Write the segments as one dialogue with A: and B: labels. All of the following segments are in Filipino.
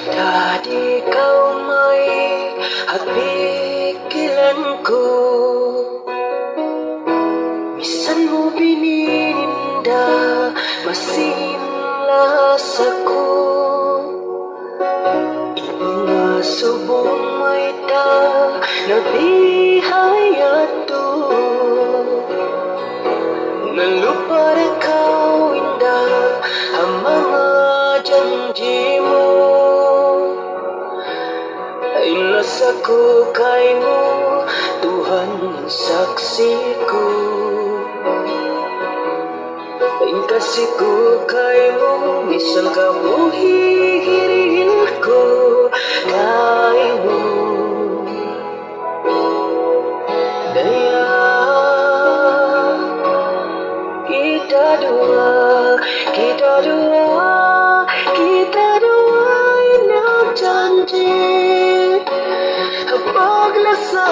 A: Dati ikaw may hapikilan ko, minsan mo binininda, masinlas ako. Mga subong may ta, nabihayado, nalupad ikaw inda, ang mga janji mo. Ay nasa ko kay mo, Tuhan ang saksi ko. Ay kasi ko kay mo, isang kabuhihiril ko kay mo. Kaya kita dua, kita dua, kita dua ay nagjanji. Paglasa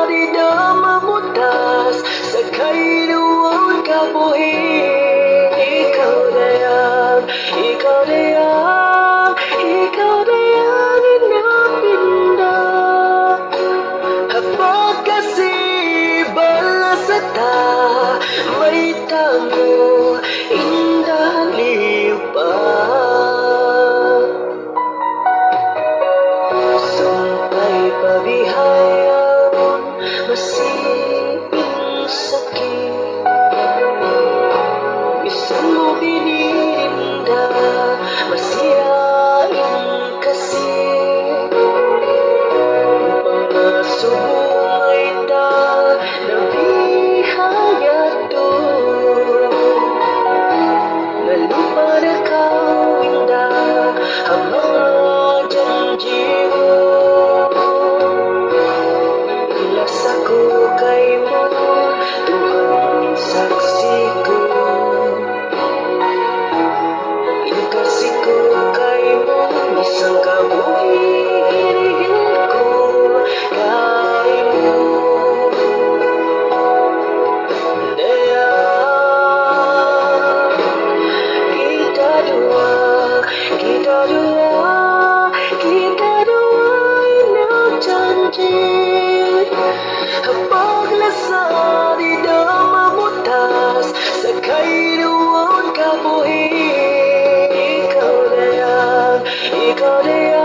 A: di na mamutas sa kailuan kabuhi. Ikaw na yan, ikaw na yan, ikaw na yan inapinda. Habang kasi balasa ta, may tango indaliw pa. Sumpay pabihayan, masiping sakit. Minsan mo binirinda, masiyain kasi. Mga subong ay ta, nabihayado, nalupad ikaw inda, ang mga janji mo. Ilas ako kay mo, Tuhan saksi ko. Ikasi ko kay mo, isang kabuhiril ko kay mo. Daya kita dua, kita dua, kita dua ay nagjanji. Paglasa di na mamutas sa kailuan kabuhi. Ikaw na yan, ikaw na yan.